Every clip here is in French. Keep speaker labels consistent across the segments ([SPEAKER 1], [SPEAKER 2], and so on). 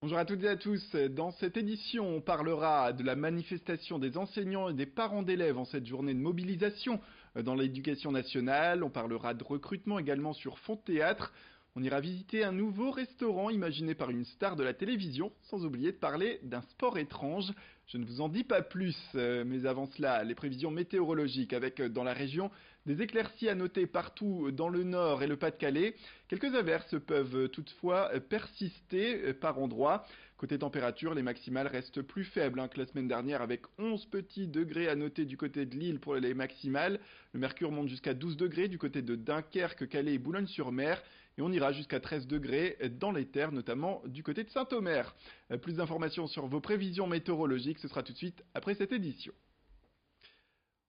[SPEAKER 1] Bonjour à toutes et à tous. Dans cette édition, on parlera de la manifestation des enseignants et des parents d'élèves en cette journée de mobilisation dans l'éducation nationale. On parlera de recrutement également sur fond de théâtre. On ira visiter un nouveau restaurant imaginé par une star de la télévision, sans oublier de parler d'un sport étrange. Je ne vous en dis pas plus, mais avant cela, les prévisions météorologiques avec dans la région des éclaircies à noter partout dans le nord et le Pas-de-Calais. Quelques averses peuvent toutefois persister par endroits. Côté température, les maximales restent plus faibles que la semaine dernière avec 11 petits degrés à noter du côté de Lille pour les maximales. Le mercure monte jusqu'à 12 degrés du côté de Dunkerque, Calais et Boulogne-sur-Mer. Et on ira jusqu'à 13 degrés dans les terres, notamment du côté de Saint-Omer. Plus d'informations sur vos prévisions météorologiques, ce sera tout de suite après cette édition.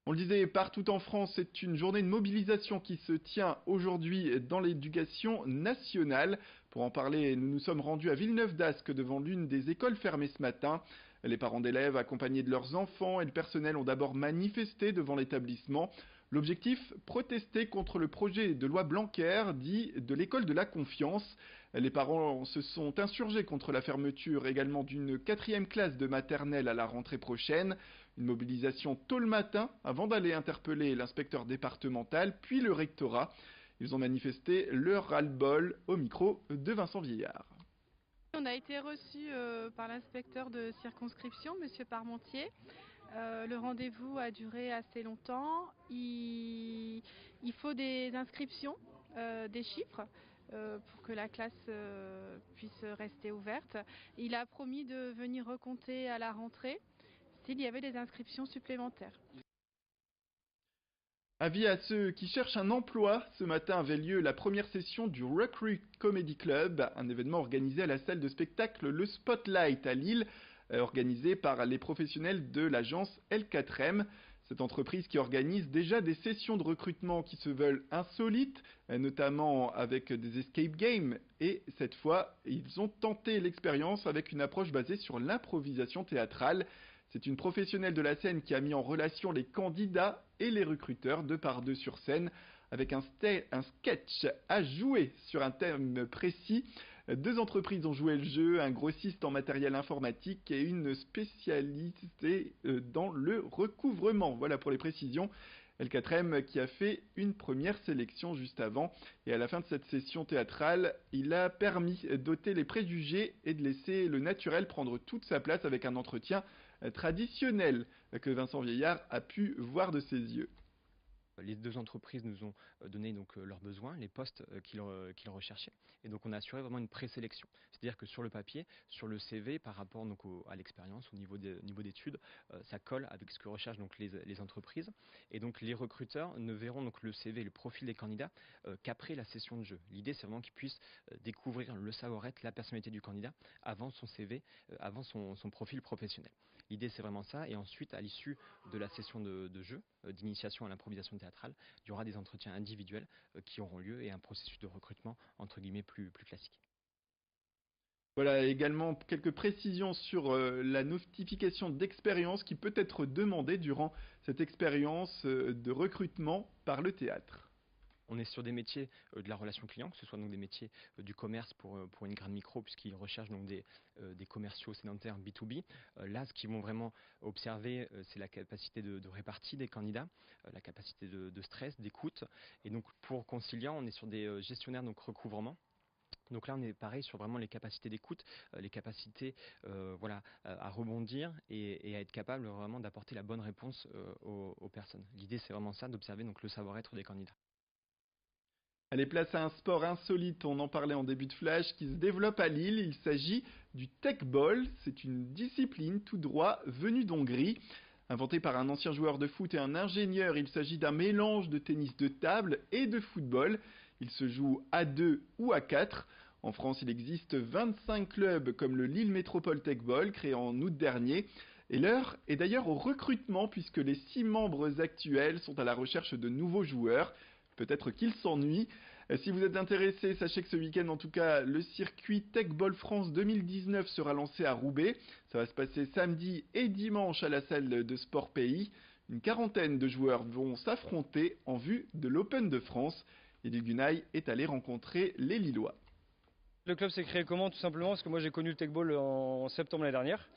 [SPEAKER 1] On le disait, partout en France, c'est une journée de mobilisation qui se tient aujourd'hui dans l'éducation nationale. Pour en parler, nous nous sommes rendus à Villeneuve-d'Ascq devant l'une des écoles fermées ce matin. Les parents d'élèves accompagnés de leurs enfants et le personnel ont d'abord manifesté devant l'établissement. L'objectif, protester contre le projet de loi Blanquer, dit de l'école de la confiance. Les parents se sont insurgés contre la fermeture également d'une 4e classe de maternelle à la rentrée prochaine. Une mobilisation tôt le matin avant d'aller interpeller l'inspecteur départemental puis le rectorat. Ils ont manifesté leur ras-le-bol au micro de Vincent Vieillard.
[SPEAKER 2] On a été reçu par l'inspecteur de circonscription, Monsieur Parmentier. Le rendez-vous a duré assez longtemps. Il faut des inscriptions, des chiffres, pour que la classe puisse rester ouverte. Il a promis de venir recompter à la rentrée s'il y avait des inscriptions supplémentaires.
[SPEAKER 1] Avis à ceux qui cherchent un emploi, ce matin avait lieu la première session du Recruit Comedy Club, un événement organisé à la salle de spectacle Le Spotlight à Lille, organisé par les professionnels de l'agence L4M. Cette entreprise qui organise déjà des sessions de recrutement qui se veulent insolites, notamment avec des escape games. Et cette fois, ils ont tenté l'expérience avec une approche basée sur l'improvisation théâtrale. C'est une professionnelle de la scène qui a mis en relation les candidats et les recruteurs deux par deux sur scène avec un sketch à jouer sur un thème précis. Deux entreprises ont joué le jeu, un grossiste en matériel informatique et une spécialisée dans le recouvrement. Voilà pour les précisions. L4M qui a fait une première sélection juste avant. Et à la fin de cette session théâtrale, il a permis d'ôter les préjugés et de laisser le naturel prendre toute sa place avec un entretien traditionnel que Vincent Vieillard a pu voir de ses yeux.
[SPEAKER 3] Les deux entreprises nous ont donné donc leurs besoins, les postes qu'ils recherchaient, et donc on a assuré vraiment une présélection. C'est-à-dire que sur le papier, sur le CV, par rapport donc à l'expérience, au niveau d'études, ça colle avec ce que recherchent donc les entreprises. Et donc les recruteurs ne verront donc le CV, le profil des candidats qu'après la session de jeu. L'idée c'est vraiment qu'ils puissent découvrir le savoir-être, la personnalité du candidat avant son CV, avant son profil professionnel. L'idée c'est vraiment ça, et ensuite à l'issue de la session de jeu, d'initiation à l'improvisation théâtrale, il y aura des entretiens individuels qui auront lieu et un processus de recrutement entre guillemets plus classique.
[SPEAKER 1] Voilà également quelques précisions sur la notification d'expérience qui peut être demandée durant cette expérience de recrutement par le théâtre.
[SPEAKER 3] On est sur des métiers de la relation client, que ce soit donc des métiers du commerce pour une grande micro, puisqu'ils recherchent donc des commerciaux sédentaires B2B. Là, ce qu'ils vont vraiment observer, c'est la capacité de répartie des candidats, la capacité de stress, d'écoute. Et donc pour conciliant, on est sur des gestionnaires donc recouvrement. Donc là, on est pareil sur vraiment les capacités d'écoute, les capacités à rebondir et à être capable vraiment d'apporter la bonne réponse aux personnes. L'idée, c'est vraiment ça, d'observer donc le savoir-être des candidats.
[SPEAKER 1] Allez, place à un sport insolite, on en parlait en début de flash, qui se développe à Lille. Il s'agit du tech-ball. C'est une discipline tout droit venue d'Hongrie. Inventé par un ancien joueur de foot et un ingénieur, il s'agit d'un mélange de tennis de table et de football. Il se joue à 2 ou à 4. En France, il existe 25 clubs comme le Lille Métropole Tech-Ball, créé en août dernier. Et l'heure est d'ailleurs au recrutement puisque les 6 membres actuels sont à la recherche de nouveaux joueurs. Peut-être qu'ils s'ennuient. Si vous êtes intéressé, sachez que ce week-end, en tout cas, le circuit Tech Ball France 2019 sera lancé à Roubaix. Ça va se passer samedi et dimanche à la salle de Sport Pays. Une quarantaine de joueurs vont s'affronter en vue de l'Open de France. Et Gunaï est allé rencontrer les Lillois.
[SPEAKER 4] Le club s'est créé comment? Tout simplement parce que moi j'ai connu le Teqball en septembre l'année dernière.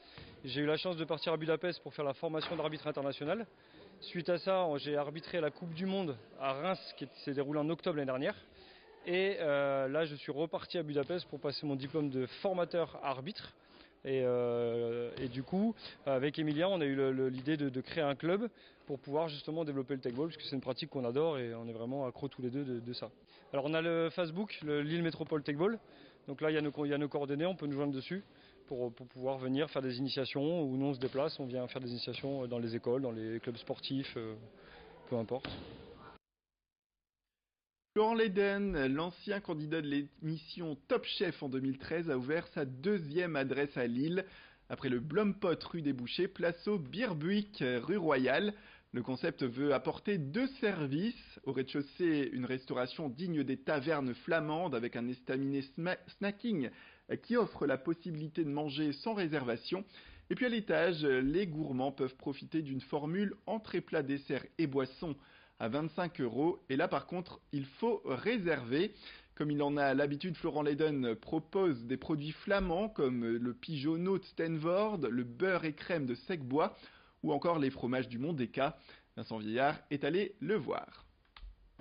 [SPEAKER 4] J'ai eu la chance de partir à Budapest pour faire la formation d'arbitre international. Suite à ça, j'ai arbitré la Coupe du Monde à Reims qui s'est déroulée en octobre l'année dernière. Et là je suis reparti à Budapest pour passer mon diplôme de formateur arbitre. Et du coup, avec Emilien, on a eu l'idée de créer un club pour pouvoir justement développer le Teqball, parce que c'est une pratique qu'on adore et on est vraiment accros tous les deux de ça. Alors on a le Facebook, le Lille Métropole Teqball. Donc là, il y a nos coordonnées, on peut nous joindre dessus pour pouvoir venir faire des initiations, ou nous on se déplace, on vient faire des initiations dans les écoles, dans les clubs sportifs, peu importe.
[SPEAKER 1] Florent Leyden, l'ancien candidat de l'émission Top Chef en 2013, a ouvert sa deuxième adresse à Lille. Après le Blompot rue des Bouchers, place au Beerbuik rue Royale. Le concept veut apporter 2 services. Au rez-de-chaussée, une restauration digne des tavernes flamandes avec un estaminet snacking qui offre la possibilité de manger sans réservation. Et puis à l'étage, les gourmands peuvent profiter d'une formule entrée plat dessert et boisson à 25 €. Et là par contre, il faut réserver. Comme il en a l'habitude, Florent Leyden propose des produits flamands comme le pigeonneau de Stenvoorde, le beurre et crème de Secbois ou encore les fromages du Mont-des-Cas. Vincent Vieillard est allé le voir.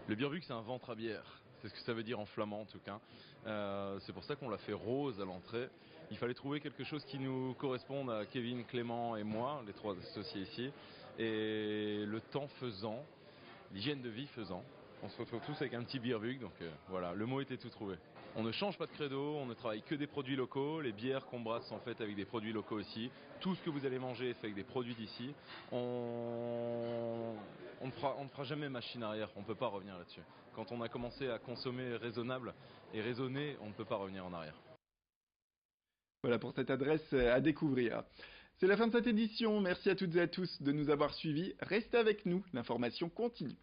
[SPEAKER 5] Le Beerbuik, c'est un ventre à bière. C'est ce que ça veut dire en flamand en tout cas. C'est pour ça qu'on l'a fait rose à l'entrée. Il fallait trouver quelque chose qui nous corresponde à Kevin, Clément et moi, les 3 associés ici. Et le temps faisant, l'hygiène de vie faisant, on se retrouve tous avec un petit Beerbuik, donc voilà, le mot était tout trouvé. On ne change pas de credo, on ne travaille que des produits locaux, les bières qu'on brasse sont faites avec des produits locaux aussi, tout ce que vous allez manger est fait avec des produits d'ici. On ne fera jamais machine arrière, on ne peut pas revenir là-dessus. Quand on a commencé à consommer raisonnable et raisonner, on ne peut pas revenir en arrière.
[SPEAKER 1] Voilà pour cette adresse à découvrir. C'est la fin de cette édition, merci à toutes et à tous de nous avoir suivis. Restez avec nous, l'information continue.